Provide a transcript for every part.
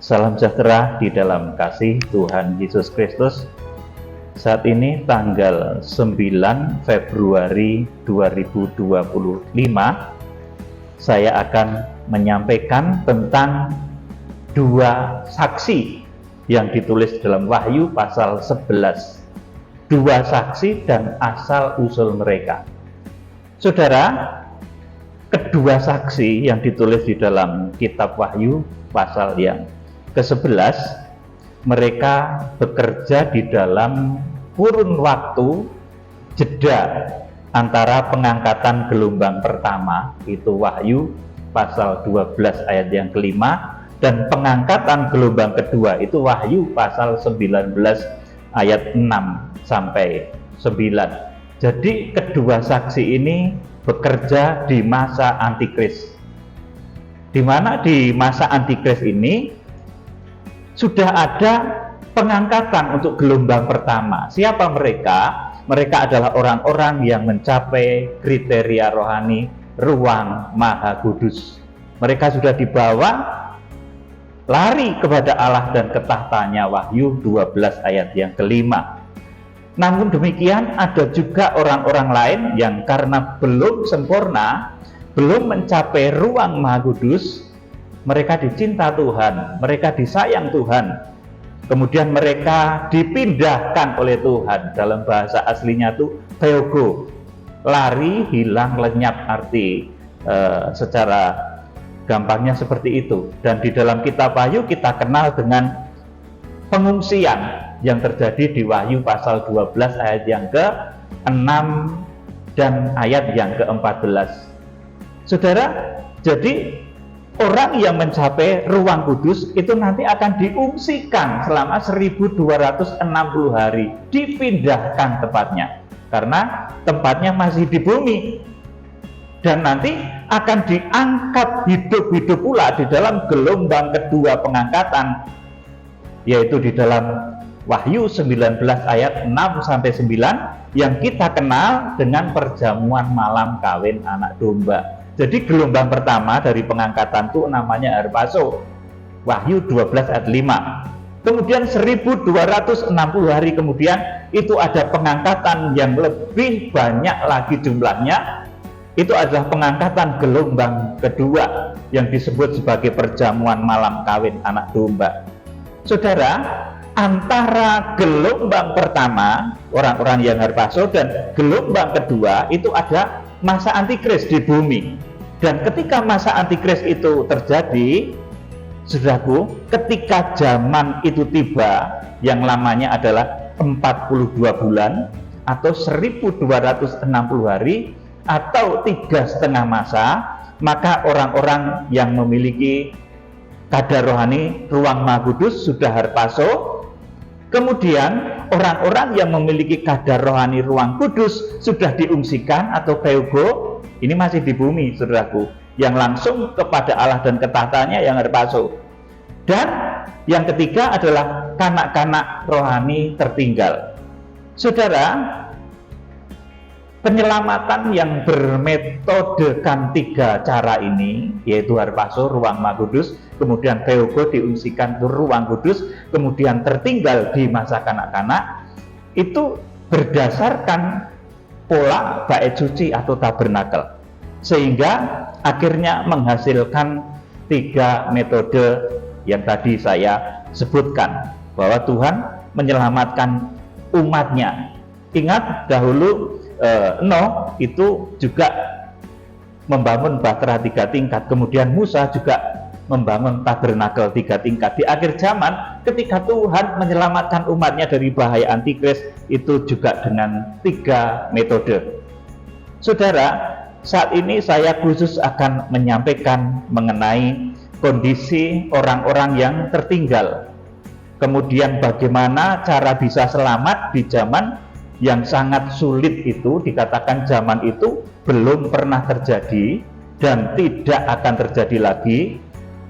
Salam sejahtera di dalam kasih Tuhan Yesus Kristus. Saat ini tanggal 9 Februari 2025, saya akan menyampaikan tentang dua saksi yang ditulis dalam Wahyu pasal 11. Dua saksi dan asal-usul mereka. Saudara, kedua saksi yang ditulis di dalam kitab Wahyu pasal yang ke-11, mereka bekerja di dalam kurun waktu jeda antara pengangkatan gelombang pertama, itu Wahyu pasal 12 ayat yang kelima, dan pengangkatan gelombang kedua, itu Wahyu pasal 19 ayat 6 sampai 9. Jadi kedua saksi ini bekerja di masa antikris, di mana di masa antikris ini sudah ada pengangkatan untuk gelombang pertama. Siapa mereka? Mereka adalah orang-orang yang mencapai kriteria rohani ruang Maha Kudus. Mereka sudah dibawa lari kepada Allah dan ke tahtanya, Wahyu 12 ayat yang kelima. Namun demikian, ada juga orang-orang lain yang karena belum sempurna, belum mencapai ruang Maha Kudus, mereka dicinta Tuhan, mereka disayang Tuhan, kemudian mereka dipindahkan oleh Tuhan. Dalam bahasa aslinya itu theogo, lari, hilang, lenyap, arti secara gampangnya seperti itu. Dan di dalam kitab Wahyu kita kenal dengan pengungsian yang terjadi di Wahyu pasal 12 ayat yang ke-6 dan ayat yang ke-14. Saudara, jadi orang yang mencapai ruang kudus itu nanti akan diungsikan selama 1260 hari, dipindahkan tepatnya, karena tempatnya masih di bumi, dan nanti akan diangkat hidup-hidup pula di dalam gelombang kedua pengangkatan, yaitu di dalam Wahyu 19 ayat 6 sampai 9 yang kita kenal dengan perjamuan malam kawin anak domba. Jadi gelombang pertama dari pengangkatan itu namanya Harpazo, Wahyu 12 ayat 5. Kemudian 1260 hari kemudian itu ada pengangkatan yang lebih banyak lagi jumlahnya. Itu adalah pengangkatan gelombang kedua yang disebut sebagai perjamuan malam kawin anak domba. Saudara, antara gelombang pertama, orang-orang yang Harpazo, dan gelombang kedua itu ada masa antikris di bumi. Dan ketika masa antikris itu terjadi, saudaraku, ketika zaman itu tiba, yang lamanya adalah 42 bulan atau 1260 hari atau 3,5 masa, maka orang-orang yang memiliki kadar rohani ruang Maha Kudus sudah Harpazo. Kemudian orang-orang yang memiliki kadar rohani ruang kudus sudah diungsikan atau theogo. Ini masih di bumi, saudaraku, yang langsung kepada Allah dan ke tahtanya yang Harpazo. Dan yang ketiga adalah kanak-kanak rohani tertinggal. Saudara, penyelamatan yang bermetodekan tiga cara ini, yaitu Harpazo, ruang Maha Kudus, kemudian theogo diungsikan ke ruang kudus, kemudian tertinggal di masa kanak-kanak, itu berdasarkan pola bait suci atau tabernakel, sehingga akhirnya menghasilkan tiga metode yang tadi saya sebutkan, bahwa Tuhan menyelamatkan umatnya. Ingat dahulu Nuh itu juga membangun bahtera 3 tingkat, kemudian Musa juga membangun tabernakel 3 tingkat. Di akhir zaman, ketika Tuhan menyelamatkan umatnya dari bahaya antikris, itu juga dengan 3 metode. Saudara, saat ini saya khusus akan menyampaikan mengenai kondisi orang-orang yang tertinggal. Kemudian bagaimana cara bisa selamat di zaman yang sangat sulit itu, dikatakan zaman itu belum pernah terjadi dan tidak akan terjadi lagi.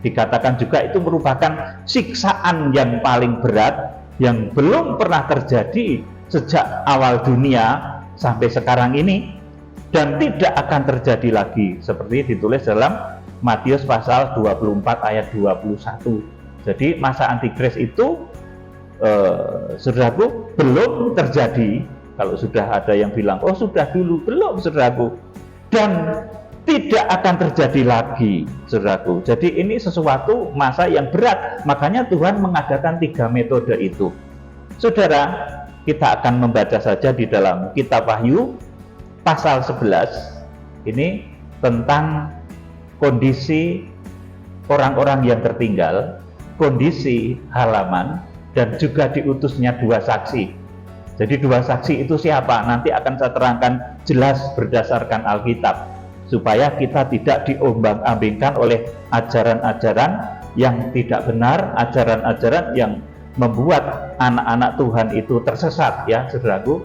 Dikatakan juga itu merupakan siksaan yang paling berat yang belum pernah terjadi sejak awal dunia sampai sekarang ini, dan tidak akan terjadi lagi, seperti ditulis dalam Matius pasal 24 ayat 21. Jadi masa antikris itu saudaraku belum terjadi. Kalau sudah ada yang bilang, oh sudah dulu, belum saudaraku. Dan tidak akan terjadi lagi, saudaraku. Jadi ini sesuatu masa yang berat. Makanya Tuhan mengadakan 3 metode itu. Saudara, kita akan membaca saja di dalam kitab Wahyu pasal 11. Ini tentang kondisi orang-orang yang tertinggal, kondisi halaman, dan juga diutusnya 2 saksi. Jadi 2 saksi itu siapa? Nanti akan saya terangkan jelas berdasarkan Alkitab, supaya kita tidak diombang-ambingkan oleh ajaran-ajaran yang tidak benar, ajaran-ajaran yang membuat anak-anak Tuhan itu tersesat, ya saudaraku.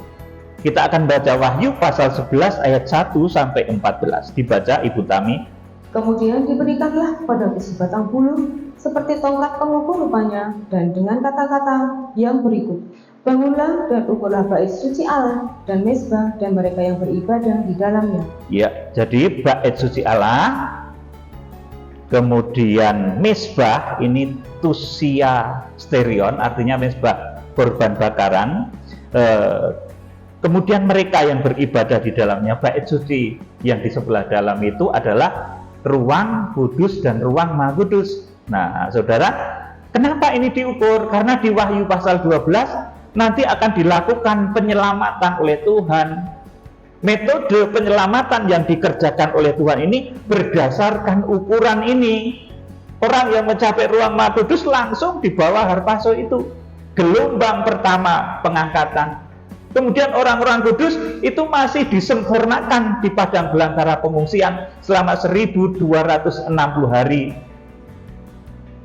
Kita akan baca Wahyu pasal 11 ayat 1 sampai 14. Dibaca Ibu Tami. Kemudian diberikanlah pada besi batang bulu seperti tongkat pengukur rupanya, dan dengan kata-kata yang berikut, bangunlah dan ukurlah bait suci Allah dan mezbah dan mereka yang beribadah di dalamnya. Ya, jadi bait suci Allah, kemudian mezbah ini tusia sterion, artinya mezbah korban bakaran. Kemudian mereka yang beribadah di dalamnya, bait suci yang di sebelah dalam itu adalah ruang kudus dan ruang maha kudus. Nah, saudara, kenapa ini diukur? Karena di Wahyu pasal 12 nanti akan dilakukan penyelamatan oleh Tuhan. Metode penyelamatan yang dikerjakan oleh Tuhan ini berdasarkan ukuran ini. Orang yang mencapai ruang maha kudus langsung di bawah harpaso itu. Gelombang pertama pengangkatan. Kemudian orang-orang kudus itu masih disempurnakan di padang belantara pengungsian selama 1260 hari.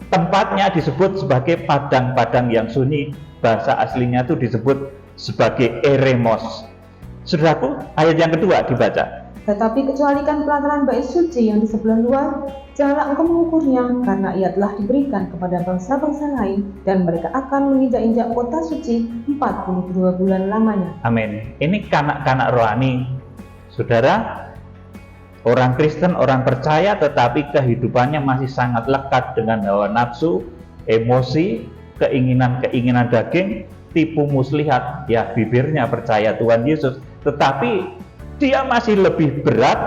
Tempatnya disebut sebagai padang-padang yang sunyi. Bahasa aslinya itu disebut sebagai eremos. Saudaraku, ayat yang kedua dibaca. Tetapi kecualikan pelataran bait suci yang di sebelah luar, janganlah engkau mengukurnya, karena ia telah diberikan kepada bangsa-bangsa lain, dan mereka akan menginjak-injak kota suci 42 bulan lamanya. Amin. Ini kanak-kanak rohani, saudara. Orang Kristen, orang percaya, tetapi kehidupannya masih sangat lekat dengan hawa nafsu, emosi, keinginan-keinginan daging, tipu muslihat. Ya, bibirnya percaya Tuhan Yesus, tetapi dia masih lebih berat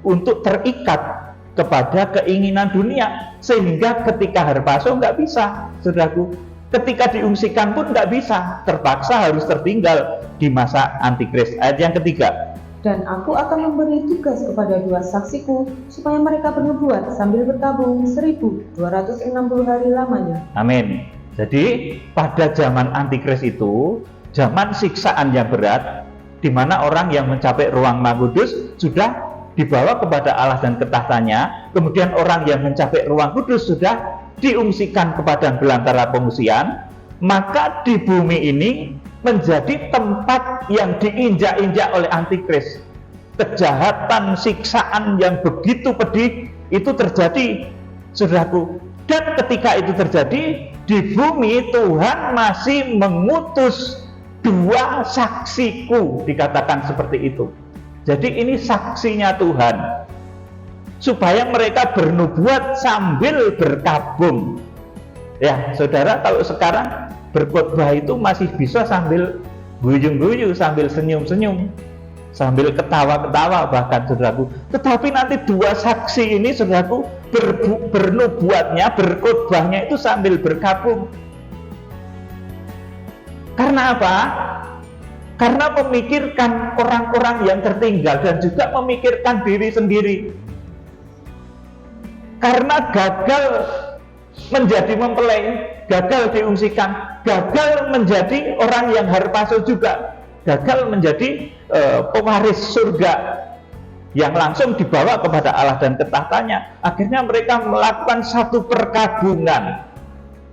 untuk terikat kepada keinginan dunia, sehingga ketika harpaso nggak bisa, saudaraku. Ketika diungsikan pun nggak bisa, terpaksa harus tertinggal di masa antikris. Ayat yang ketiga. Dan aku akan memberi tugas kepada 2 saksiku, supaya mereka bernubuat sambil bertabung 1260 hari lamanya. Amin. Jadi pada zaman antikris itu, zaman siksaan yang berat, di mana orang yang mencapai ruang maha kudus sudah dibawa kepada Allah dan ketahtanya. Kemudian orang yang mencapai ruang kudus sudah diungsikan ke padang belantara pengungsian. Maka di bumi ini menjadi tempat yang diinjak-injak oleh antikris. Kejahatan, siksaan yang begitu pedih itu terjadi, saudaraku. Dan ketika itu terjadi, di bumi Tuhan masih mengutus 2 saksiku, dikatakan seperti itu. Jadi ini saksinya Tuhan, supaya mereka bernubuat sambil berkabung. Ya, saudara, kalau sekarang berkhotbah itu masih bisa sambil guyu-guyu, sambil senyum-senyum, sambil ketawa-ketawa bahkan, saudaraku. Tetapi nanti 2 saksi ini, saudaraku, bernubuatnya, berkhotbahnya itu sambil berkabung. Karena apa? Karena memikirkan orang-orang yang tertinggal dan juga memikirkan diri sendiri. Karena gagal menjadi mempelai, gagal diungsikan, gagal menjadi orang yang harpaso juga, gagal menjadi pewaris surga yang langsung dibawa kepada Allah dan ketahtanya. Akhirnya mereka melakukan satu perkabungan.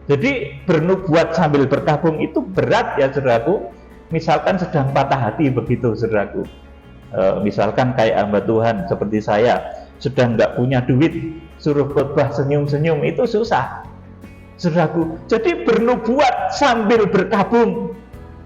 Jadi bernubuat sambil berkabung itu berat, ya saudaraku. Misalkan sedang patah hati begitu, saudaraku. Misalkan kayak hamba Tuhan seperti saya, sudah nggak punya duit, suruh khotbah senyum-senyum itu susah, saudaraku. Jadi bernubuat sambil berkabung.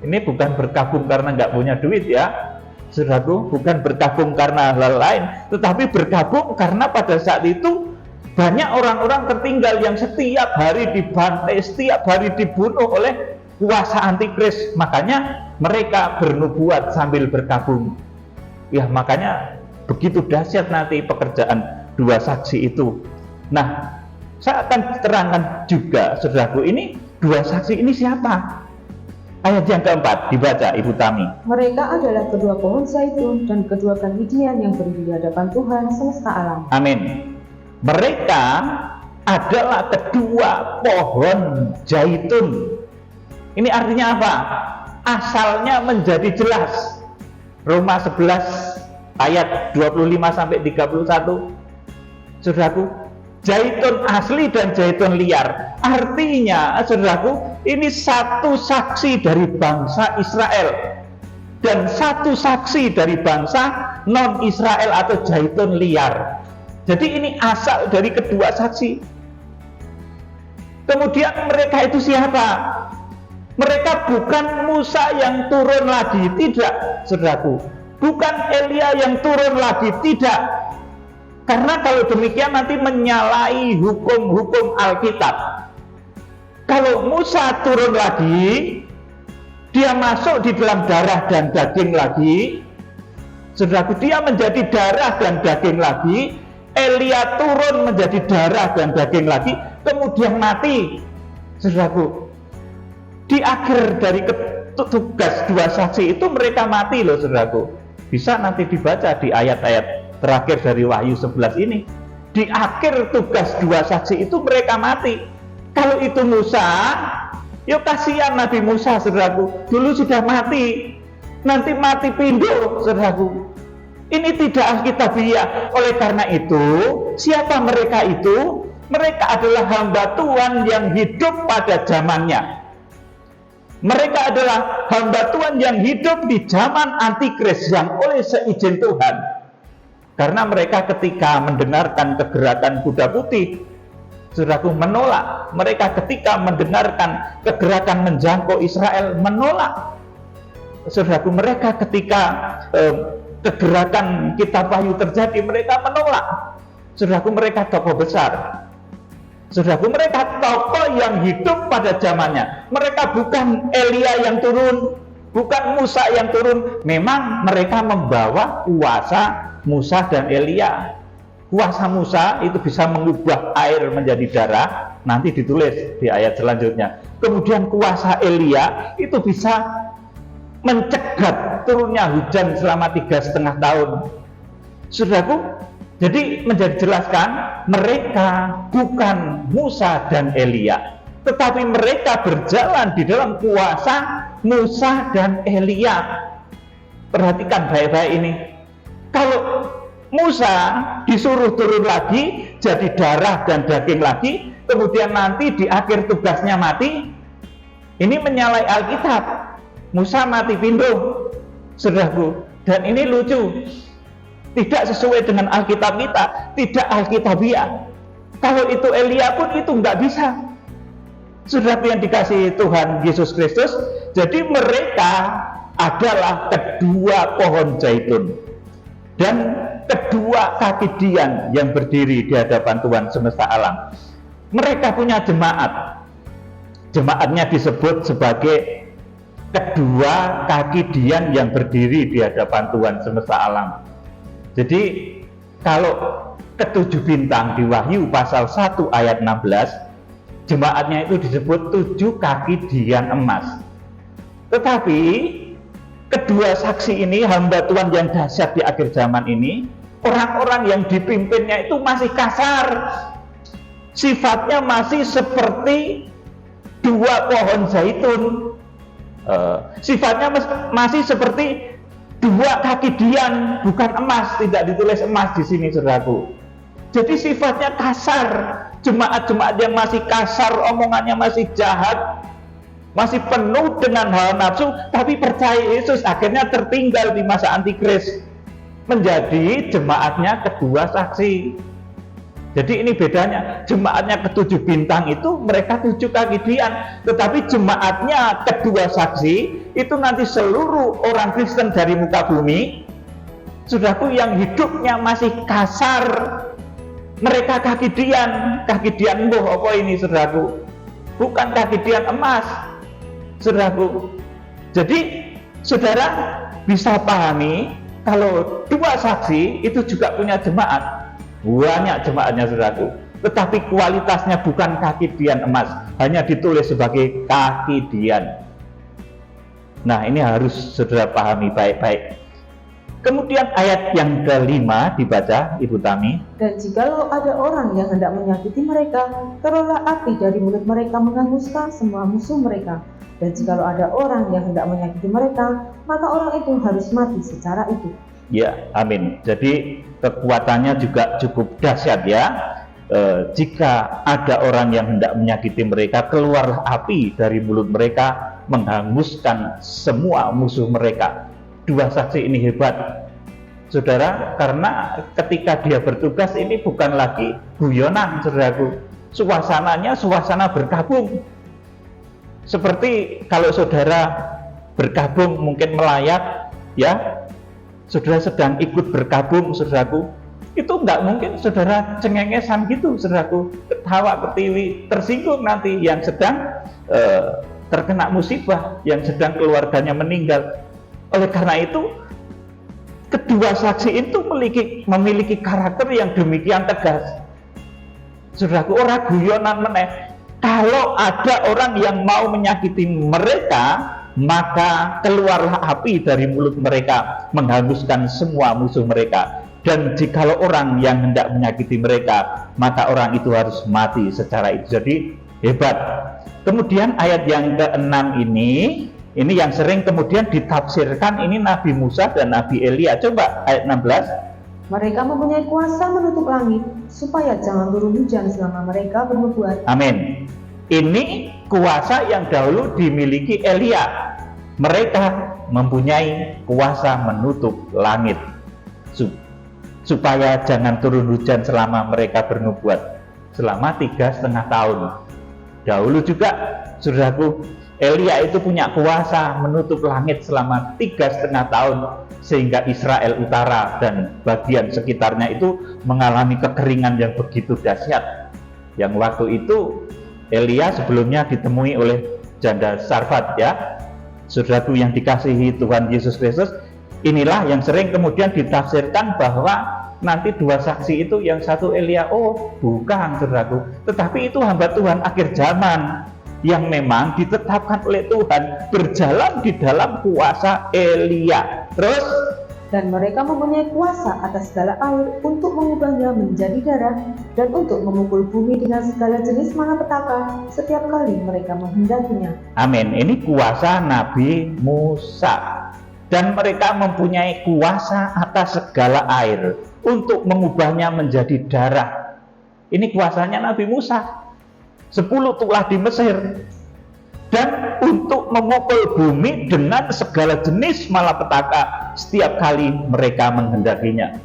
Ini bukan berkabung karena nggak punya duit, ya saudaraku, bukan berkabung karena hal lain, tetapi berkabung karena pada saat itu Banyak orang-orang tertinggal yang setiap hari dibantai, setiap hari dibunuh oleh kuasa antikris. Makanya mereka bernubuat sambil berkabung. Ya, makanya begitu dahsyat nanti pekerjaan dua saksi itu. Nah, saya akan terangkan juga, saudaraku, ini dua saksi ini siapa? Ayat yang keempat dibaca Ibu Tami. Mereka adalah kedua pohon zaitun dan kedua kakidian yang berdiri di hadapan Tuhan semesta alam. Amin. Mereka adalah kedua pohon zaitun. Ini artinya apa? Asalnya menjadi jelas. Roma 11 ayat 25 sampai 31. Saudaraku, zaitun asli dan zaitun liar. Artinya, saudaraku, ini satu saksi dari bangsa Israel dan satu saksi dari bangsa non-Israel atau zaitun liar. Jadi ini asal dari kedua saksi. Kemudian mereka itu siapa? Mereka bukan Musa yang turun lagi, tidak, saudaraku. Bukan Elia yang turun lagi, tidak. Karena kalau demikian nanti menyalahi hukum-hukum Alkitab. Kalau Musa turun lagi, dia masuk di dalam darah dan daging lagi. Saudaraku, dia menjadi darah dan daging lagi. Elia turun menjadi darah dan daging lagi, kemudian mati. Saudaraku, di akhir dari tugas dua saksi itu mereka mati loh, saudaraku. Bisa nanti dibaca di ayat-ayat terakhir dari Wahyu 11 ini. Di akhir tugas dua saksi itu mereka mati. Kalau itu Musa, yuk kasihan Nabi Musa, saudaraku. Dulu sudah mati, nanti mati pindo, saudaraku. Ini tidak alkitabiah. Oleh karena itu, siapa mereka itu? Mereka adalah hamba Tuhan yang hidup pada zamannya. Mereka adalah hamba Tuhan yang hidup di zaman antikris yang oleh seizin Tuhan. Karena mereka ketika mendengarkan kegerakan kuda putih, saudaraku, menolak. Mereka ketika mendengarkan kegerakan menjangkau Israel, menolak. Saudaraku, mereka ketika kegerakan kitab Wahyu terjadi, mereka menolak. Saudaraku, mereka tokoh besar. Saudaraku, mereka tokoh yang hidup pada zamannya. Mereka bukan Elia yang turun, bukan Musa yang turun. Memang mereka membawa kuasa Musa dan Elia. Kuasa Musa itu bisa mengubah air menjadi darah, nanti ditulis di ayat selanjutnya. Kemudian kuasa Elia itu bisa mencegat turunnya hujan selama 3,5 tahun. Saudaraku, jadi menjadi jelaskan, mereka bukan Musa dan Elia, tetapi mereka berjalan di dalam kuasa Musa dan Elia. Perhatikan baik-baik ini. Kalau Musa disuruh turun lagi, jadi darah dan daging lagi, kemudian nanti di akhir tugasnya mati, ini menyalahi Alkitab. Musa mati pindo, saudaraku. Dan ini lucu, tidak sesuai dengan Alkitab kita, tidak alkitabiah. Kalau itu Elia pun itu nggak bisa. Saudaraku yang dikasihi Tuhan Yesus Kristus, jadi mereka adalah kedua pohon zaitun dan kedua kaki dian yang berdiri di hadapan Tuhan semesta alam. Mereka punya jemaat. Jemaatnya disebut sebagai kedua kaki dian yang berdiri di hadapan Tuhan semesta alam. Jadi kalau ketujuh bintang di Wahyu pasal 1 ayat 16, jemaatnya itu disebut 7 kaki dian emas. Tetapi kedua saksi ini, hamba Tuhan yang dahsyat di akhir zaman ini, orang-orang yang dipimpinnya itu masih kasar. Sifatnya masih seperti dua pohon zaitun. Sifatnya masih seperti dua kaki dian, bukan emas. Tidak ditulis emas di sini, saudaraku. Jadi sifatnya kasar. Jemaat-jemaat yang masih kasar, omongannya masih jahat, masih penuh dengan hawa nafsu, tapi percaya Yesus, akhirnya tertinggal di masa antikris, menjadi jemaatnya kedua saksi. Jadi ini bedanya, jemaatnya ketujuh bintang itu mereka 7 kaki dian, tetapi jemaatnya kedua saksi itu nanti seluruh orang Kristen dari muka bumi, saudaraku, yang hidupnya masih kasar, Mereka kaki dian mbuh apa ini saudaraku? Bukan kaki dian emas, saudaraku. Jadi saudara bisa pahami kalau dua saksi itu juga punya jemaat, banyak jemaatnya saudaraku, tetapi kualitasnya bukan kaki dian emas, hanya ditulis sebagai kaki dian. Nah, ini harus saudara pahami baik-baik. Kemudian ayat yang kelima dibaca Ibu Tami. Dan jikalau ada orang yang hendak menyakiti mereka, taruhlah api dari mulut mereka menghanguskan semua musuh mereka. Dan jikalau ada orang yang hendak menyakiti mereka, maka orang itu harus mati secara itu. Ya, amin. Jadi kekuatannya juga cukup dahsyat ya. Jika ada orang yang hendak menyakiti mereka, keluarlah api dari mulut mereka menghanguskan semua musuh mereka. Dua saksi ini hebat, saudara, karena ketika dia bertugas ini bukan lagi guyonan, saudaraku. Suasananya suasana berkabung. Seperti kalau saudara berkabung mungkin melayat, ya, saudara sedang ikut berkabung, saudaraku. Itu enggak mungkin saudara cengengesan gitu, saudaraku, ketawa ketiwi, tersinggung nanti yang sedang terkena musibah, yang sedang keluarganya meninggal. Oleh karena itu, kedua saksi itu memiliki karakter yang demikian tegas. Saudaraku, ora guyonan meneh. Kalau ada orang yang mau menyakiti mereka, maka keluarlah api dari mulut mereka menghanguskan semua musuh mereka. Dan jikalau orang yang hendak menyakiti mereka, maka orang itu harus mati secara itu. Jadi hebat. Kemudian ayat yang ke-6 ini yang sering kemudian ditafsirkan ini Nabi Musa dan Nabi Elia. Coba ayat 16. Mereka mempunyai kuasa menutup langit supaya jangan turun hujan selama mereka bernubuat. Amin. Ini kuasa yang dahulu dimiliki Elia. Mereka mempunyai kuasa menutup langit supaya jangan turun hujan selama mereka bernubuat selama 3,5 tahun. Dahulu juga, saudaraku, Elia itu punya kuasa menutup langit selama 3,5 tahun sehingga Israel Utara dan bagian sekitarnya itu mengalami kekeringan yang begitu dahsyat. Yang waktu itu Elia sebelumnya ditemui oleh janda Sarfat, ya. Saudaraku yang dikasihi Tuhan Yesus Kristus, inilah yang sering kemudian ditafsirkan bahwa nanti dua saksi itu yang satu Elia. Oh, bukan, saudaraku, tetapi itu hamba Tuhan akhir zaman yang memang ditetapkan oleh Tuhan berjalan di dalam kuasa Elia. Terus, dan mereka mempunyai kuasa atas segala air untuk mengubahnya menjadi darah dan untuk memukul bumi dengan segala jenis malapetaka setiap kali mereka menghendakinya. Amin. Ini kuasa Nabi Musa. Dan mereka mempunyai kuasa atas segala air untuk mengubahnya menjadi darah. Ini kuasanya Nabi Musa. 10 tulah di Mesir. Dan untuk memukul bumi dengan segala jenis malapetaka setiap kali mereka menghendakinya.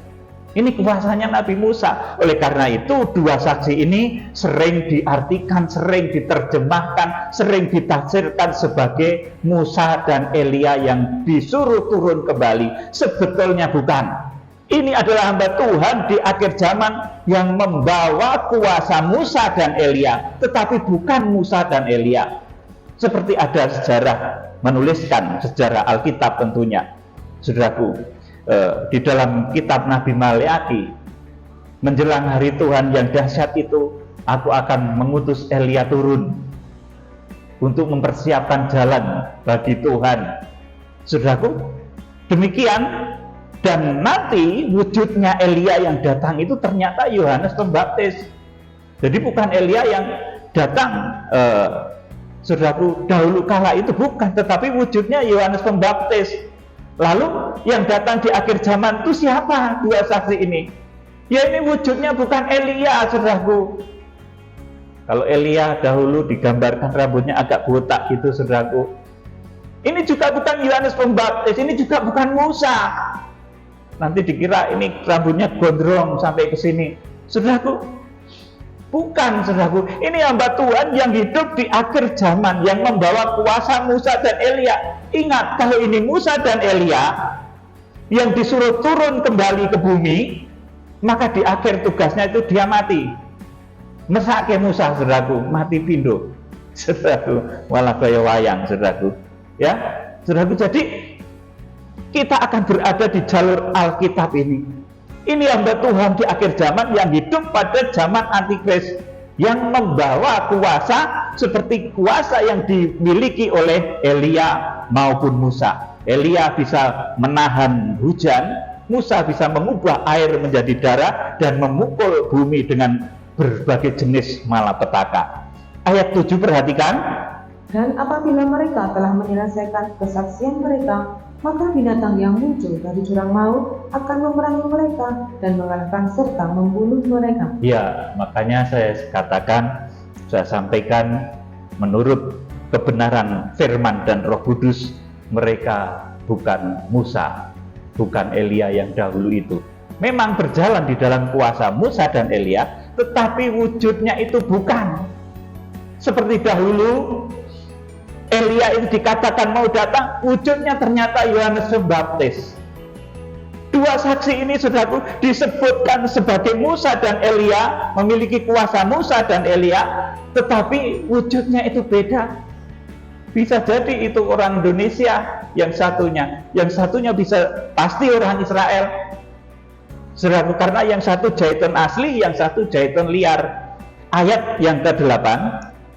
Ini kuasanya Nabi Musa. Oleh karena itu, dua saksi ini sering diartikan, sering diterjemahkan, sering ditafsirkan sebagai Musa dan Elia yang disuruh turun kembali. Sebetulnya bukan. Ini adalah hamba Tuhan di akhir zaman yang membawa kuasa Musa dan Elia, tetapi bukan Musa dan Elia. Seperti ada sejarah, menuliskan sejarah Alkitab tentunya, saudaraku, di dalam kitab Nabi Maleaki, menjelang hari Tuhan yang dahsyat itu, aku akan mengutus Elia turun untuk mempersiapkan jalan bagi Tuhan. Saudaraku, demikian. Dan nanti wujudnya Elia yang datang itu ternyata Yohanes Pembaptis. Jadi bukan Elia yang datang, saudaraku, dahulu kala itu bukan, tetapi wujudnya Yohanes Pembaptis. Lalu yang datang di akhir zaman itu siapa dua saksi ini? Ya, ini wujudnya bukan Elia, saudaraku. Kalau Elia dahulu digambarkan rambutnya agak botak gitu, saudaraku. Ini juga bukan Yohanes Pembaptis, ini juga bukan Musa. Nanti dikira ini rambutnya gondrong sampai ke sini. Saudaraku, bukan, saudaraku. Ini hamba Tuhan yang hidup di akhir zaman, yang membawa kuasa Musa dan Elia. Ingat, kalau ini Musa dan Elia yang disuruh turun kembali ke bumi, maka di akhir tugasnya itu dia mati. Mesake Musa, saudaraku, mati pindo. Saudaraku, malah kaya wayang, saudaraku. Ya, saudaraku, jadi kita akan berada di jalur Alkitab ini. Ini hamba Tuhan di akhir zaman yang hidup pada zaman Antikris, yang membawa kuasa seperti kuasa yang dimiliki oleh Elia maupun Musa. Elia bisa menahan hujan, Musa bisa mengubah air menjadi darah dan memukul bumi dengan berbagai jenis malapetaka. Ayat 7, perhatikan. Dan apabila mereka telah menyelesaikan kesaksian mereka, maka binatang yang muncul dari jurang maut akan memerangi mereka dan mengalahkan serta membunuh mereka. Ya, makanya saya katakan, saya sampaikan menurut kebenaran firman dan Roh Kudus, mereka bukan Musa, bukan Elia yang dahulu itu. Memang berjalan di dalam kuasa Musa dan Elia, tetapi wujudnya itu bukan seperti dahulu. Elia itu dikatakan mau datang, wujudnya ternyata Yohanes Pembaptis. Dua saksi ini, saudaraku, disebutkan sebagai Musa dan Elia, memiliki kuasa Musa dan Elia, tetapi wujudnya itu beda. Bisa jadi itu orang Indonesia, yang satunya bisa pasti orang Israel. Saudaraku, karena yang satu Jahitan asli, yang satu Jahitan liar. Ayat yang ke-8.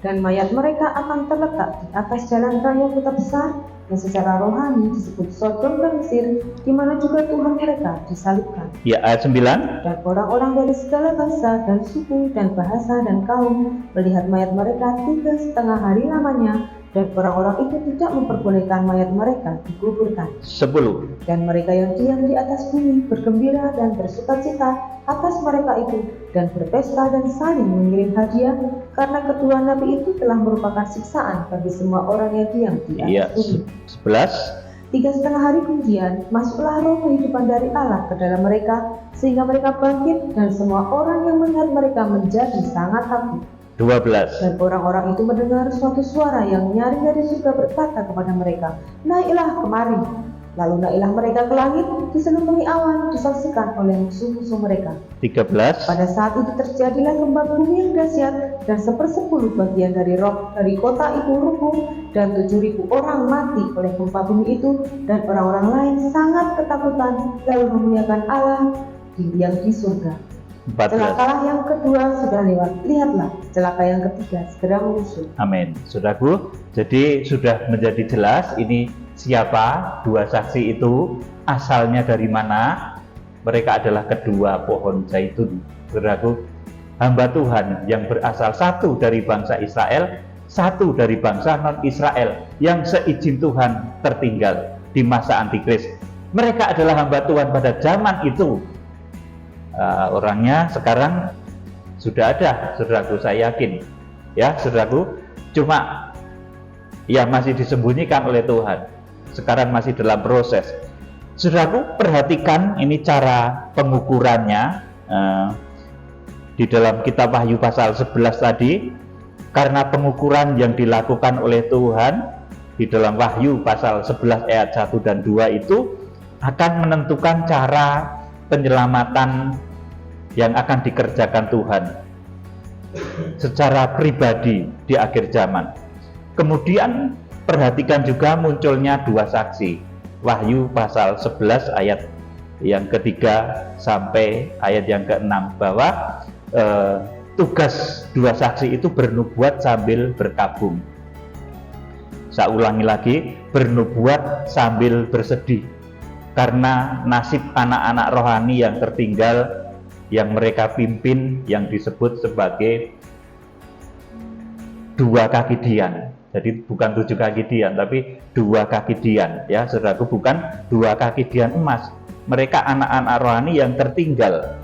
Dan mayat mereka akan terletak di atas jalan raya kota besar yang secara rohani disebut Sodom dan Mesir, di mana juga Tuhan mereka disalibkan. Ya, ayat 9. Dan orang-orang dari segala bangsa dan suku dan bahasa dan kaum melihat mayat mereka 3,5 hari lamanya, dan orang-orang itu tidak memperbolehkan mayat mereka dikuburkan. 10. Dan mereka yang diam di atas bumi bergembira dan bersukacita atas mereka itu, dan berpesta dan saling mengirim hadiah, karena kedua nabi itu telah merupakan siksaan bagi semua orang yang diam di atas bumi. 11. 3,5 hari kemudian masuklah roh kehidupan dari Allah ke dalam mereka, sehingga mereka bangkit, dan semua orang yang melihat mereka menjadi sangat takut. 12. Dan orang-orang itu mendengar suatu suara yang nyaring dari surga berkata kepada mereka, naiklah kemari. Lalu naiklah mereka ke langit, diseluruhi awan, disaksikan oleh musuh-musuh mereka. 13. Pada saat itu terjadilah gempa bumi yang dahsyat, dan 1/10 bagian dari kota itu rubuh, dan 7.000 orang mati oleh gempa bumi itu, dan orang-orang lain sangat ketakutan, lalu memuliakan Allah yang di surga. 14. Celakalah yang kedua sudah lewat, lihatlah celaka yang ketiga segera menyusul. Amin. Saudaraku, jadi sudah menjadi jelas ini siapa dua saksi itu, asalnya dari mana. Mereka adalah kedua pohon zaitun. Saudaraku, hamba Tuhan yang berasal satu dari bangsa Israel, satu dari bangsa non-Israel, yang seizin Tuhan tertinggal di masa Antikris. Mereka adalah hamba Tuhan pada zaman itu. Orangnya sekarang sudah ada, saudaraku, saya yakin. Ya, saudaraku, cuma ya masih disembunyikan oleh Tuhan. Sekarang masih dalam proses. Saudaraku, perhatikan ini cara pengukurannya di dalam kitab Wahyu pasal 11 tadi. Karena pengukuran yang dilakukan oleh Tuhan di dalam Wahyu pasal 11 ayat 1 dan 2 itu akan menentukan cara penyelamatan yang akan dikerjakan Tuhan secara pribadi di akhir zaman. Kemudian perhatikan juga munculnya dua saksi. Wahyu pasal 11 ayat yang ketiga sampai ayat yang ke-6, bahwa tugas dua saksi itu bernubuat sambil berkabung. Saya ulangi lagi, bernubuat sambil bersedih, karena nasib anak-anak rohani yang tertinggal, yang mereka pimpin, yang disebut sebagai dua kaki dian. Jadi bukan 7 kaki dian, tapi 2 kaki dian, ya saudaraku, bukan 2 kaki dian emas. Mereka anak-anak rohani yang tertinggal,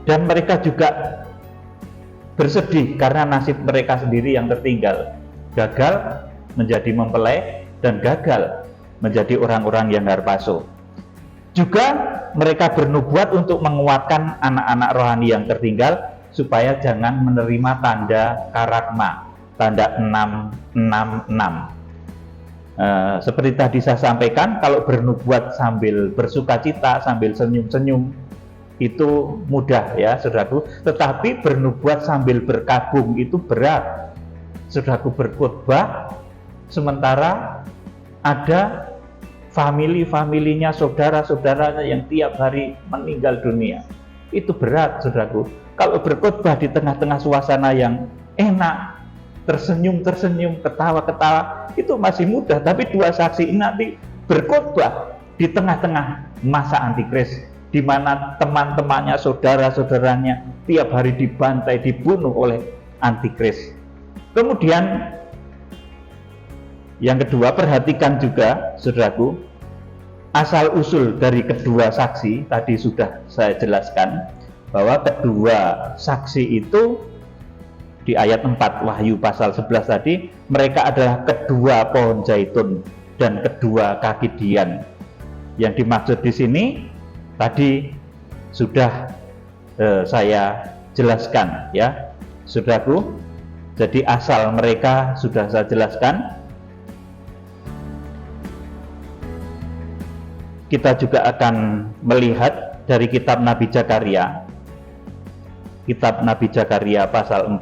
dan mereka juga bersedih karena nasib mereka sendiri yang tertinggal, gagal menjadi mempelai dan gagal menjadi orang-orang yang harpaso. Juga mereka bernubuat untuk menguatkan anak-anak rohani yang tertinggal supaya jangan menerima tanda karagma, tanda 666. Seperti tadi saya sampaikan, kalau bernubuat sambil bersukacita, sambil senyum-senyum, itu mudah ya saudaraku, tetapi bernubuat sambil berkabung itu berat. Saudaraku, berkhotbah sementara ada familinya, saudara-saudaranya yang tiap hari meninggal dunia, itu berat saudaraku. Kalau berkhotbah di tengah-tengah suasana yang enak, tersenyum, ketawa, itu masih mudah. Tapi dua saksi ini nanti berkhotbah di tengah-tengah masa antikris, di mana teman-temannya, saudara-saudaranya tiap hari dibantai, dibunuh oleh antikris. Kemudian yang kedua, perhatikan juga saudaraku, asal-usul dari kedua saksi tadi sudah saya jelaskan, bahwa kedua saksi itu di ayat 4 Wahyu pasal 11 tadi, mereka adalah kedua pohon zaitun dan kedua kaki dian. Yang dimaksud di sini tadi sudah saya jelaskan ya saudaraku. Jadi asal mereka sudah saya jelaskan. Kita juga akan melihat dari kitab Nabi Zakaria. Kitab Nabi Zakaria pasal 4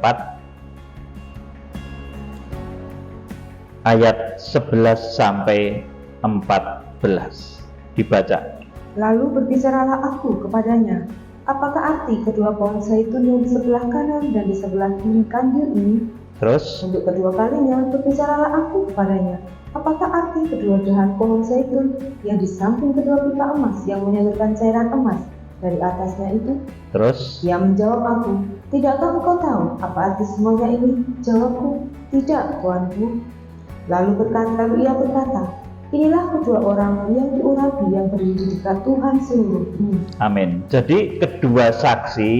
ayat 11 sampai 14 dibaca. Lalu berbicaralah aku kepadanya, apakah arti kedua pohon zaitun yang di sebelah kanan dan di sebelah kiri kandil ini? Terus Untuk kedua kalinya berbicaralah aku kepadanya, apakah arti kedua dahan pohon zaitun yang di samping kedua pipa emas yang menyalurkan cairan emas dari atasnya itu? terus Ia menjawab aku, tidakkah engkau tahu apa arti semuanya ini? Jawabku, tidak tuanku. Lalu ia berkata, inilah kedua orang yang diurapi yang berdiri di dekat Tuhan seluruh bumi. amin. Jadi kedua saksi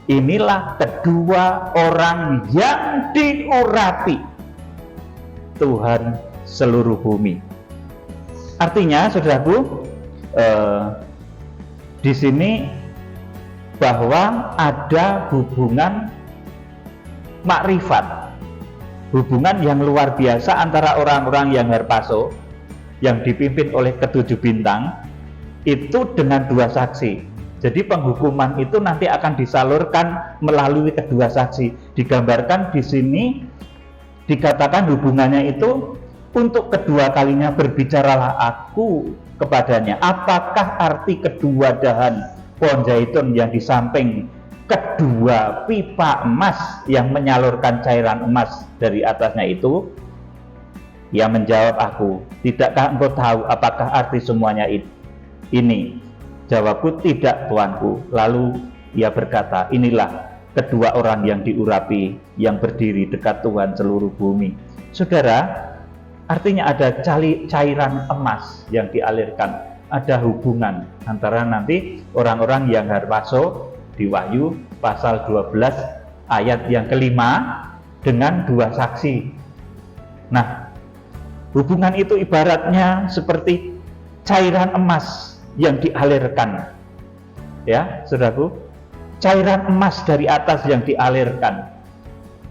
inilah kedua orang yang diurapi Tuhan seluruh bumi. Artinya saudaraku, di sini bahwa ada hubungan makrifat, hubungan yang luar biasa antara orang-orang yang harpaso yang dipimpin oleh ketujuh bintang itu dengan dua saksi. Jadi penghukuman itu nanti akan disalurkan melalui kedua saksi. Digambarkan di sini dikatakan hubungannya itu untuk kedua kalinya berbicaralah aku kepadanya. Apakah arti kedua dahan pohon zaitun yang di samping kedua pipa emas yang menyalurkan cairan emas dari atasnya itu? Ia menjawab aku, tidakkah engkau tahu apakah arti semuanya ini? Jawabku, tidak tuanku. Lalu ia berkata, inilah kedua orang yang diurapi yang berdiri dekat Tuhan seluruh bumi. Saudara, artinya ada cairan emas yang dialirkan, ada hubungan antara nanti orang-orang yang harpaso di Wahyu pasal 12 ayat yang kelima dengan dua saksi. Nah, hubungan itu ibaratnya seperti cairan emas yang dialirkan. Ya, saudaraku, cairan emas dari atas yang dialirkan.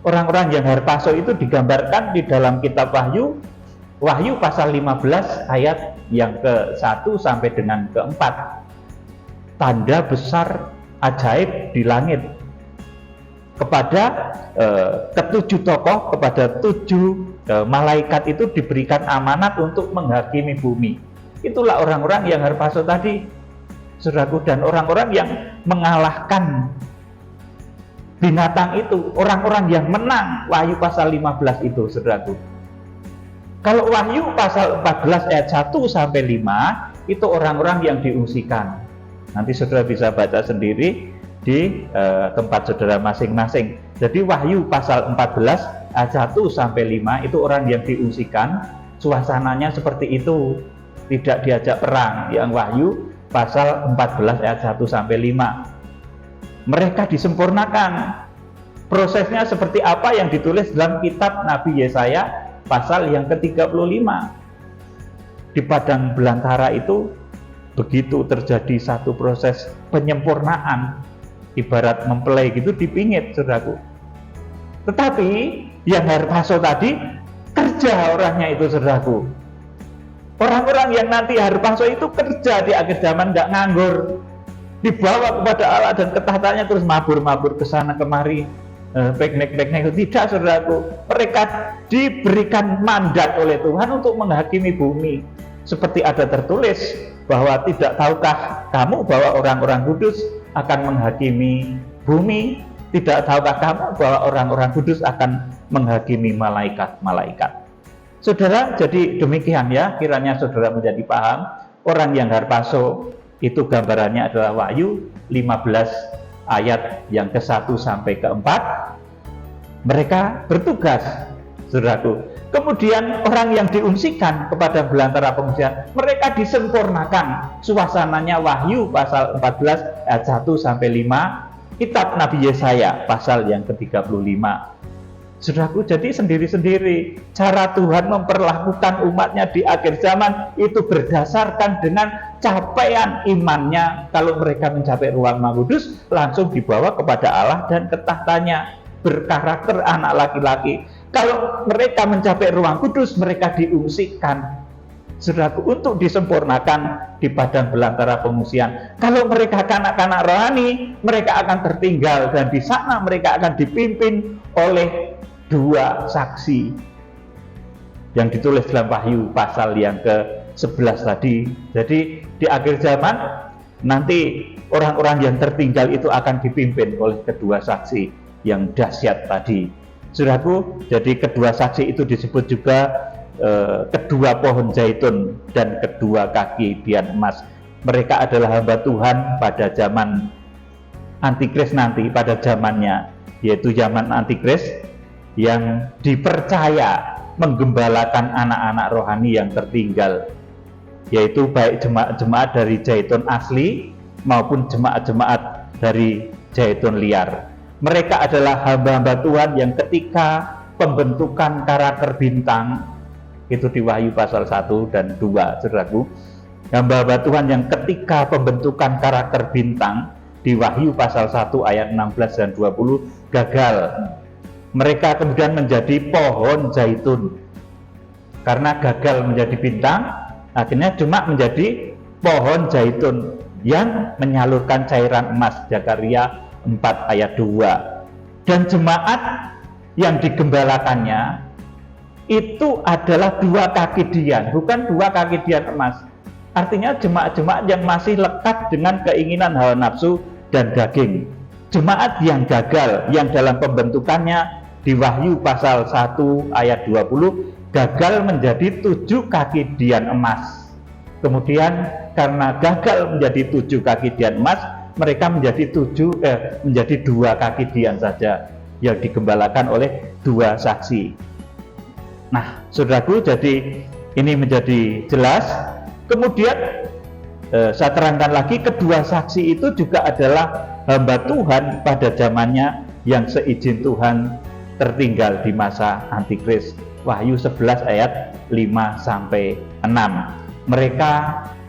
Orang-orang yang harpaso itu digambarkan di dalam kitab Wahyu pasal 15 ayat yang ke-1 sampai dengan ke-4. Tanda besar ajaib di langit kepada ketujuh tokoh, kepada tujuh malaikat itu diberikan amanat untuk menghakimi bumi. Itulah orang-orang yang harpaso tadi, saudaraku, dan orang-orang yang mengalahkan binatang itu, orang-orang yang menang. Wahyu pasal 15 itu, saudaraku. Kalau Wahyu pasal 14 ayat 1 sampai 5 itu orang-orang yang diungsikan. Nanti saudara bisa baca sendiri di tempat saudara masing-masing. Jadi Wahyu pasal 14 ayat 1 sampai 5 itu orang yang diungsikan, suasananya seperti itu, tidak diajak perang. Yang Wahyu pasal 14 ayat 1 sampai 5. Mereka disempurnakan. Prosesnya seperti apa yang ditulis dalam kitab Nabi Yesaya pasal yang ke-35. Di padang belantara itu begitu terjadi satu proses penyempurnaan, ibarat mempelai gitu dipingit, saudaraku. Tetapi yang harpaso tadi kerja orangnya itu, saudaraku. Orang-orang yang nanti harpaso itu kerja di akhir zaman, nggak nganggur. dibawa kepada Allah dan ketahatannya terus mabur-mabur ke sana kemari, piknik-piknik. Tidak, saudaraku. Mereka diberikan mandat oleh Tuhan untuk menghakimi bumi. Seperti ada tertulis bahwa tidak tahukah kamu bahwa orang-orang kudus akan menghakimi bumi? Tidak tahukah kamu bahwa orang-orang kudus akan menghakimi malaikat-malaikat? Saudara, jadi demikian ya, kiranya saudara menjadi paham. Orang yang harpaso itu gambarannya adalah Wahyu 15 ayat yang ke-1 sampai ke-4. Mereka bertugas, saudaraku. Kemudian orang yang diungsikan kepada belantara pengungsian, mereka disempurnakan. Suasananya Wahyu pasal 14 ayat 1 sampai 5, kitab Nabi Yesaya pasal yang ke-35. Saudaraku, jadi sendiri-sendiri cara Tuhan memperlakukan umatnya di akhir zaman itu berdasarkan dengan capaian imannya. Kalau mereka mencapai ruang Maha Kudus, langsung dibawa kepada Allah dan ketahtanya, berkarakter anak laki-laki. Kalau mereka mencapai ruang kudus, mereka diungsikan, saudaraku, untuk disempurnakan di padang belantara pengungsian. Kalau mereka kanak-kanak rohani, mereka akan tertinggal dan di sana mereka akan dipimpin oleh 2 saksi yang ditulis dalam Wahyu pasal yang ke-11 tadi. Jadi di akhir zaman nanti orang-orang yang tertinggal itu akan dipimpin oleh kedua saksi yang dahsyat tadi. Saudaraku, jadi kedua saksi itu disebut juga kedua pohon zaitun dan kedua kaki dian emas. Mereka adalah hamba Tuhan pada zaman Antikris nanti, pada zamannya, yaitu zaman Antikris yang dipercaya menggembalakan anak-anak rohani yang tertinggal, yaitu baik jemaat-jemaat dari zaitun asli maupun jemaat-jemaat dari zaitun liar. Mereka adalah hamba-hamba Tuhan yang ketika pembentukan karakter bintang itu di Wahyu pasal 1 dan 2, saudaraku. Hamba-hamba Tuhan yang ketika pembentukan karakter bintang di Wahyu pasal 1 ayat 16 dan 20 gagal. Mereka kemudian menjadi pohon zaitun. Karena gagal menjadi bintang, akhirnya cuma menjadi pohon zaitun yang menyalurkan cairan emas. Zakaria 4 ayat 2. Dan jemaat yang digembalakannya itu adalah 2 kaki dian, bukan 2 kaki dian emas. Artinya jemaat-jemaat yang masih lekat dengan keinginan hawa nafsu dan daging. Jemaat yang gagal, yang dalam pembentukannya di Wahyu pasal 1 ayat 20 gagal menjadi 7 kaki dian emas. Kemudian karena gagal menjadi 7 kaki dian emas, mereka menjadi 2 kaki dian saja yang digembalakan oleh 2 saksi. Nah, saudaraku, jadi ini menjadi jelas. Kemudian saya terangkan lagi, kedua saksi itu juga adalah hamba Tuhan pada zamannya yang seizin Tuhan tertinggal di masa Antikris. Wahyu 11 ayat 5 sampai 6. Mereka,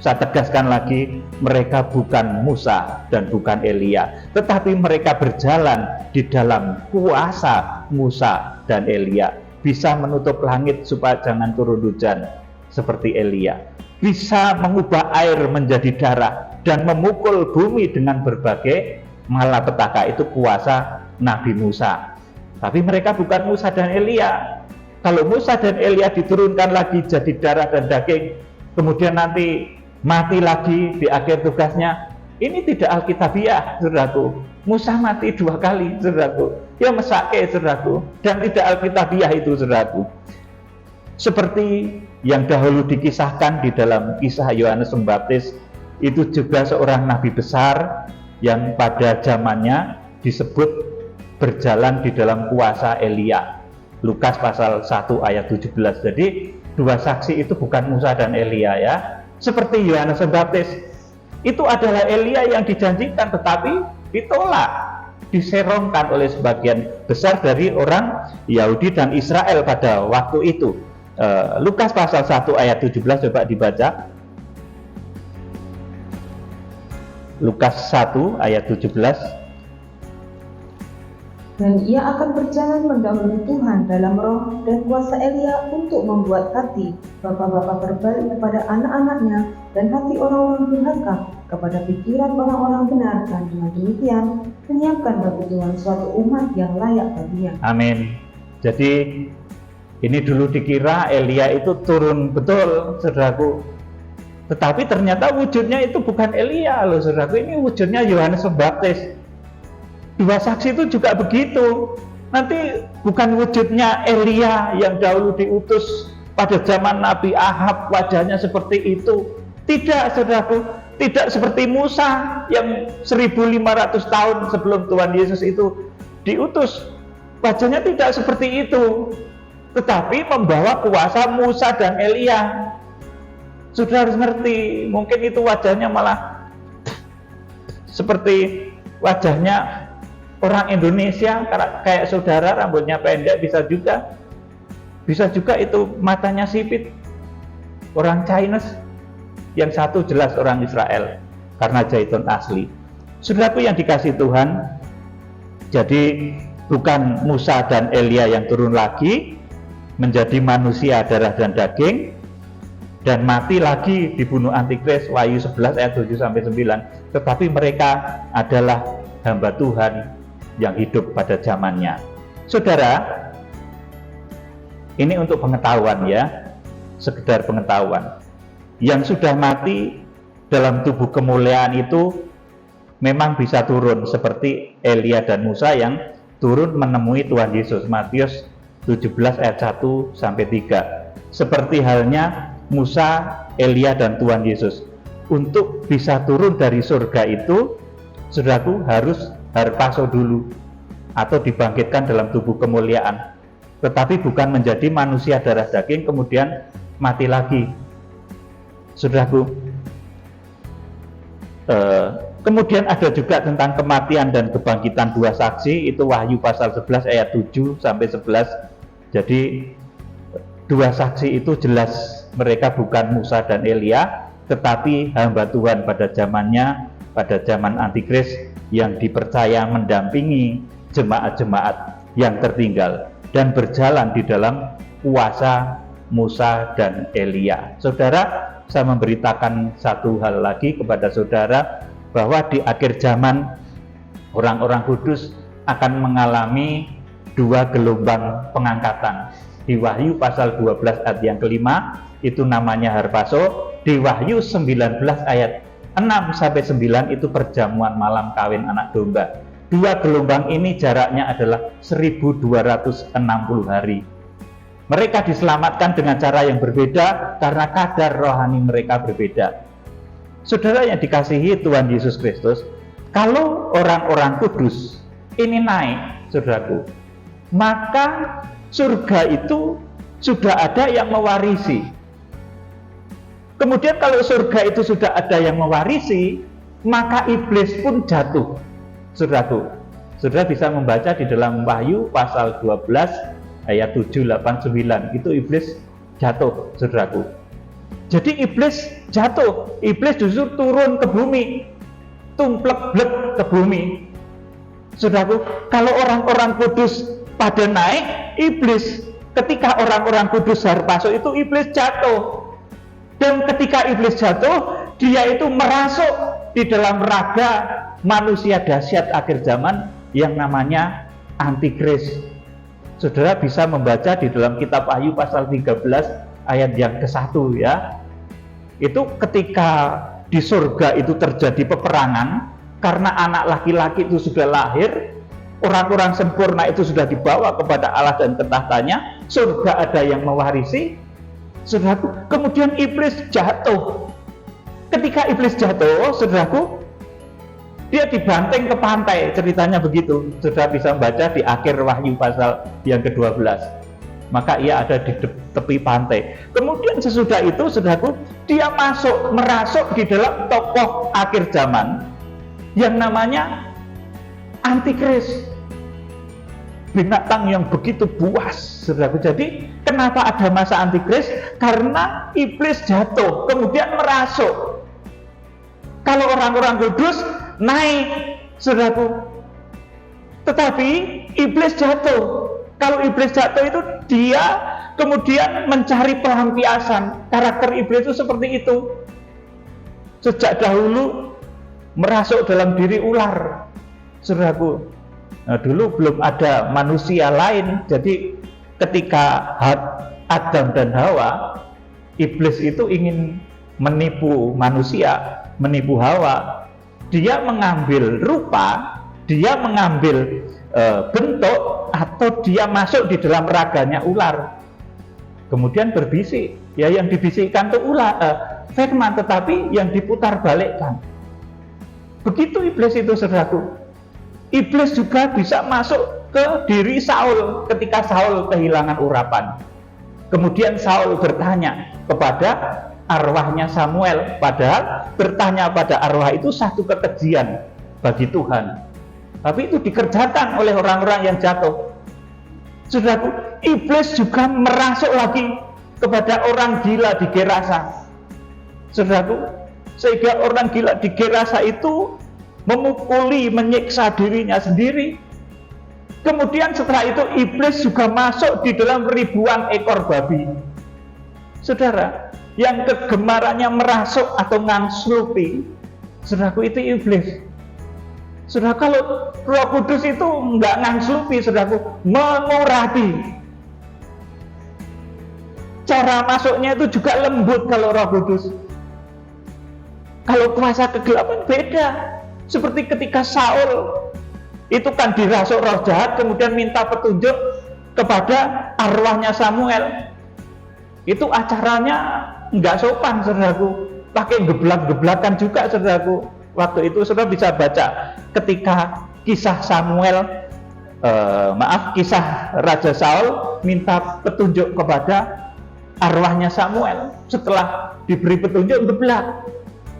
saya tegaskan lagi, mereka bukan Musa dan bukan Elia, tetapi mereka berjalan di dalam kuasa Musa dan Elia. Bisa menutup langit supaya jangan turun hujan seperti Elia, bisa mengubah air menjadi darah dan memukul bumi dengan berbagai malapetaka. Itu kuasa Nabi Musa. Tapi mereka bukan Musa dan Elia. Kalau Musa dan Elia diturunkan lagi jadi darah dan daging, kemudian nanti mati lagi di akhir tugasnya, ini tidak alkitabiah, saudaraku. Musa mati 2 kali, saudaraku. Ya mesake, saudaraku, dan tidak alkitabiah itu, saudaraku. Seperti yang dahulu dikisahkan di dalam kisah Yohanes Pembaptis, itu juga seorang nabi besar yang pada zamannya disebut berjalan di dalam kuasa Elia. Lukas pasal 1 ayat 17. Jadi 2 saksi itu bukan Musa dan Elia ya. Seperti Yohanes Pembaptis, itu adalah Elia yang dijanjikan, tetapi ditolak, diserongkan oleh sebagian besar dari orang Yahudi dan Israel pada waktu itu. Lukas pasal 1 ayat 17, coba dibaca. Lukas 1 ayat 17. Dan ia akan berjalan mendahului Tuhan dalam roh dan kuasa Elia untuk membuat hati bapa-bapa berbalik kepada anak-anaknya dan hati orang-orang durhaka kepada pikiran orang-orang benar, dan dengan demikian menyiapkan bagi Tuhan suatu umat yang layak baginya. Amin. Jadi ini dulu dikira Elia itu turun betul, saudaraku. Tetapi ternyata wujudnya itu bukan Elia loh, saudaraku. Ini wujudnya Yohanes Pembaptis. Dua saksi itu juga begitu. Nanti bukan wujudnya Elia yang dahulu diutus pada zaman Nabi Ahab, wajahnya seperti itu. Tidak, saudaraku. Tidak seperti Musa yang 1500 tahun sebelum Tuhan Yesus itu diutus. Wajahnya tidak seperti itu, tetapi membawa kuasa Musa dan Elia. Saudara harus ngerti, mungkin itu wajahnya malah seperti wajahnya orang Indonesia, kayak saudara rambutnya pendek, bisa juga itu matanya sipit, orang Chinese, yang satu jelas orang Israel karena zaitun asli. Saudaraku yang dikasih Tuhan, jadi bukan Musa dan Elia yang turun lagi menjadi manusia darah dan daging dan mati lagi dibunuh Antikris, Wahyu 11 ayat 7-9, tetapi mereka adalah hamba Tuhan yang hidup pada zamannya. Saudara, ini untuk pengetahuan ya, sekedar pengetahuan. Yang sudah mati dalam tubuh kemuliaan itu memang bisa turun seperti Elia dan Musa yang turun menemui Tuhan Yesus, Matius 17 ayat 1-3. Seperti halnya Musa, Elia dan Tuhan Yesus. Untuk bisa turun dari surga itu, saudaraku, harus harpaso dulu atau dibangkitkan dalam tubuh kemuliaan, tetapi bukan menjadi manusia darah daging kemudian mati lagi, saudaraku. Kemudian ada juga tentang kematian dan kebangkitan dua saksi, itu Wahyu pasal 11 ayat 7-11. Jadi dua saksi itu jelas mereka bukan Musa dan Elia, tetapi hamba Tuhan pada zamannya, pada zaman Antikris, yang dipercaya mendampingi jemaat-jemaat yang tertinggal dan berjalan di dalam kuasa Musa dan Elia. Saudara, saya memberitakan satu hal lagi kepada saudara, bahwa di akhir zaman orang-orang kudus akan mengalami dua gelombang pengangkatan. Di Wahyu pasal 12 ayat yang kelima itu namanya harpaso, di Wahyu 19 ayat 6-9 itu perjamuan malam kawin anak domba. Dua gelombang ini jaraknya adalah 1260 hari. Mereka diselamatkan dengan cara yang berbeda karena kadar rohani mereka berbeda. Saudara yang dikasihi Tuhan Yesus Kristus, kalau orang-orang kudus ini naik, saudaraku, maka surga itu sudah ada yang mewarisi. Kemudian kalau surga itu sudah ada yang mewarisi, maka iblis pun jatuh, saudaraku. Saudara bisa membaca di dalam Wahyu pasal 12 ayat 7-8-9, itu iblis jatuh, saudaraku. Jadi iblis jatuh, iblis justru turun ke bumi, tumplek-blek ke bumi. Saudaraku, kalau orang-orang kudus pada naik, iblis, ketika orang-orang kudus harpaso itu iblis jatuh. Dan ketika iblis jatuh, dia itu merasuk di dalam raga manusia dahsyat akhir zaman yang namanya Antikris. Saudara bisa membaca di dalam kitab Wahyu pasal 13 ayat yang ke-1 ya. Itu ketika di surga itu terjadi peperangan karena anak laki-laki itu sudah lahir, orang-orang sempurna itu sudah dibawa kepada Allah dan ke tahtanya, surga ada yang mewarisi. Saudaraku, kemudian iblis jatuh. Ketika iblis jatuh, saudaraku, dia dibanting ke pantai, ceritanya begitu. Saudara bisa membaca di akhir Wahyu pasal yang ke-12. Maka ia ada di tepi pantai. Kemudian sesudah itu, saudaraku, dia merasuk di dalam tokoh akhir zaman yang namanya Antikris. Binatang yang begitu buas, saudaraku. Jadi kenapa ada masa Antikris? Karena iblis jatuh, kemudian merasuk. Kalau orang-orang kudus naik, saudaraku. Tetapi iblis jatuh. Kalau iblis jatuh itu dia kemudian mencari pelampiasan. Karakter iblis itu seperti itu. Sejak dahulu merasuk dalam diri ular, saudaraku. Nah, dulu belum ada manusia lain. Jadi ketika Adam dan Hawa, iblis itu ingin menipu manusia, menipu Hawa. Dia mengambil rupa, dia mengambil bentuk, atau dia masuk di dalam raganya ular, kemudian berbisik. Ya, yang dibisikkan itu firman, tetapi yang diputar balikkan. Begitu iblis itu, saudaraku. Iblis juga bisa masuk ke diri Saul ketika Saul kehilangan urapan. Kemudian Saul bertanya kepada arwahnya Samuel, padahal bertanya pada arwah itu satu kekejian bagi Tuhan. Tapi itu dikerjakan oleh orang-orang yang jatuh. Saudaraku, iblis juga merasuk lagi kepada orang gila di Gerasa. Saudaraku, sehingga orang gila di Gerasa itu memukuli, menyiksa dirinya sendiri. Kemudian setelah itu iblis juga masuk di dalam ribuan ekor babi. Saudara, yang kegemarannya merasuk atau ngangslupi, saudaraku, itu iblis. Saudara, kalau Roh Kudus itu enggak ngangslupi, saudaraku, mengurapi. Cara masuknya itu juga lembut kalau Roh Kudus. Kalau kuasa kegelapan beda. Seperti ketika Saul itu kan dirasuk roh jahat, kemudian minta petunjuk kepada arwahnya Samuel. Itu acaranya enggak sopan, saudaraku. Pakai geblak-geblakan juga, saudaraku. Waktu itu saudara bisa baca ketika kisah kisah Raja Saul minta petunjuk kepada arwahnya Samuel. Setelah diberi petunjuk, geblak.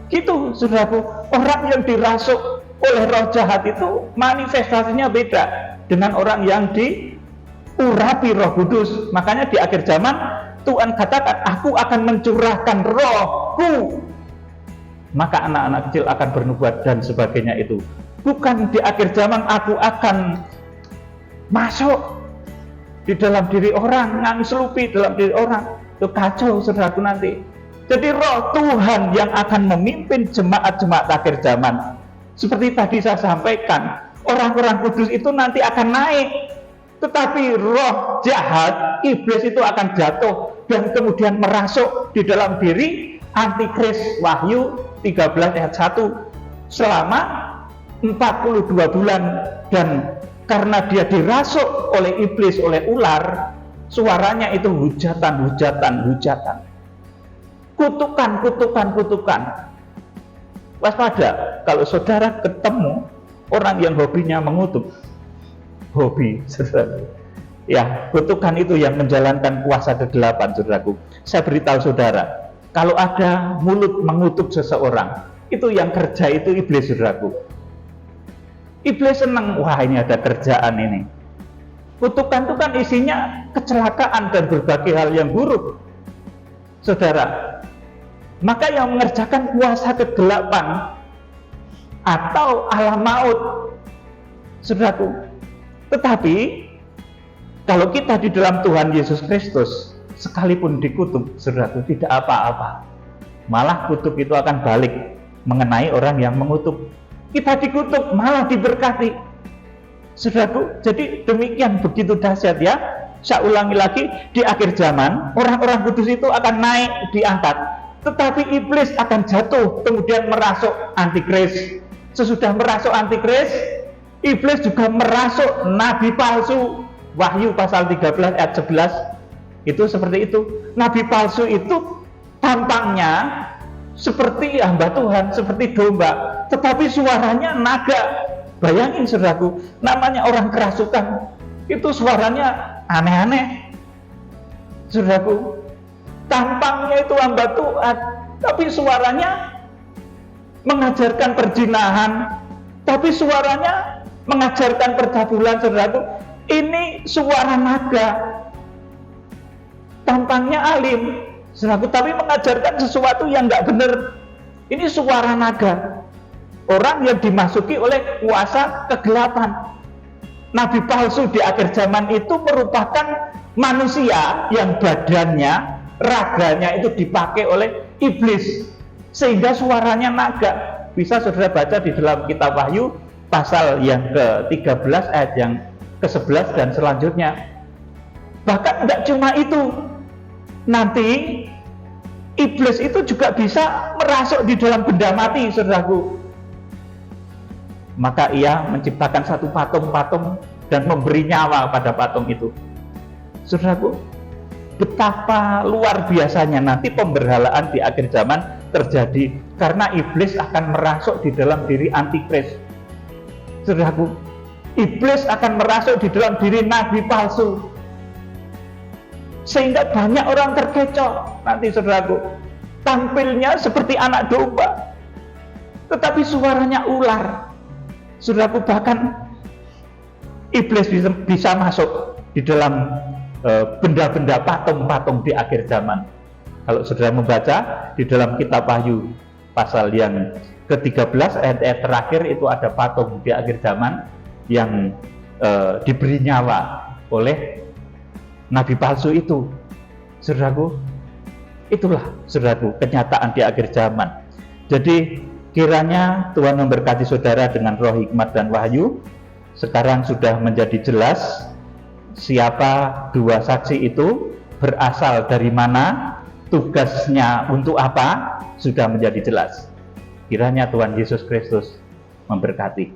Gitu, saudaraku. Orang yang dirasuk oleh roh jahat itu manifestasinya beda dengan orang yang diurapi Roh Kudus. Makanya di akhir zaman Tuhan katakan, aku akan mencurahkan rohku, maka anak-anak kecil akan bernubuat dan sebagainya. Itu bukan di akhir zaman aku akan masuk di dalam diri orang, ngangslupi dalam diri orang. Itu kacau, saudaraku, nanti. Jadi roh Tuhan yang akan memimpin jemaat-jemaat akhir zaman. Seperti tadi saya sampaikan, orang-orang kudus itu nanti akan naik, tetapi roh jahat, iblis itu akan jatuh dan kemudian merasuk di dalam diri antikris. Wahyu 13 ayat 1 selama 42 bulan. Dan karena dia dirasuk oleh iblis, oleh ular, suaranya itu hujatan, kutukan. Waspada kalau saudara ketemu orang yang hobinya mengutuk, saudara. Ya, kutukan itu yang menjalankan kuasa kegelapan, saudaraku. Saya beritahu saudara, kalau ada mulut mengutuk seseorang, itu yang kerja itu iblis, saudaraku. Iblis senang, wah ini ada kerjaan ini. Kutukan itu kan isinya kecelakaan dan berbagai hal yang buruk, saudara. Maka yang mengerjakan kuasa kegelapan atau alam maut, saudaraku. Tetapi kalau kita di dalam Tuhan Yesus Kristus, sekalipun dikutuk, saudaraku, tidak apa-apa. Malah kutuk itu akan balik mengenai orang yang mengutuk. Kita dikutuk malah diberkati, saudaraku. Jadi demikian, begitu dahsyat, ya. Saya ulangi lagi, di akhir zaman orang-orang kudus itu akan naik, diangkat. Tetapi iblis akan jatuh, kemudian merasuk antikris. Sesudah merasuk antikris, iblis juga merasuk nabi palsu. Wahyu pasal 13 ayat 11 itu seperti itu. Nabi palsu itu tampangnya seperti hamba Tuhan, seperti domba, tetapi suaranya naga. Bayangin, saudaraku, namanya orang kerasukan, itu suaranya aneh-aneh, saudaraku. Tampangnya itu hamba Tuhan, tapi suaranya mengajarkan perzinahan, tapi suaranya mengajarkan percabulan, saudaraku. Ini suara naga. Tampangnya alim, saudaraku, tapi mengajarkan sesuatu yang nggak benar. Ini suara naga. Orang yang dimasuki oleh kuasa kegelapan. nabi palsu di akhir zaman itu merupakan manusia yang badannya, raganya itu dipakai oleh iblis, sehingga suaranya naga. Bisa saudara baca di dalam kitab Wahyu pasal yang ke-13 ayat yang ke-11 dan selanjutnya. Bahkan tidak cuma itu, nanti iblis itu juga bisa merasuk di dalam benda mati, saudaraku. Maka ia menciptakan satu patung-patung dan memberi nyawa pada patung itu. Saudaraku, betapa luar biasanya nanti pemberhalaan di akhir zaman terjadi, karena iblis akan merasuk di dalam diri antikris. Saudaraku, iblis akan merasuk di dalam diri nabi palsu, sehingga banyak orang terkecoh. Nanti saudaraku, tampilnya seperti anak domba, tetapi suaranya ular. Saudaraku, bahkan iblis bisa masuk di dalam benda-benda patung-patung di akhir zaman. Kalau saudara membaca di dalam kitab Wahyu pasal yang ke-13 ayat-ayat terakhir, itu ada patung di akhir zaman yang diberi nyawa oleh nabi palsu itu. Saudaraku, itulah saudaraku kenyataan di akhir zaman. Jadi kiranya Tuhan memberkati saudara dengan roh hikmat dan wahyu. Sekarang sudah menjadi jelas siapa dua saksi itu, berasal dari mana, tugasnya untuk apa, sudah menjadi jelas. Kiranya Tuhan Yesus Kristus memberkati.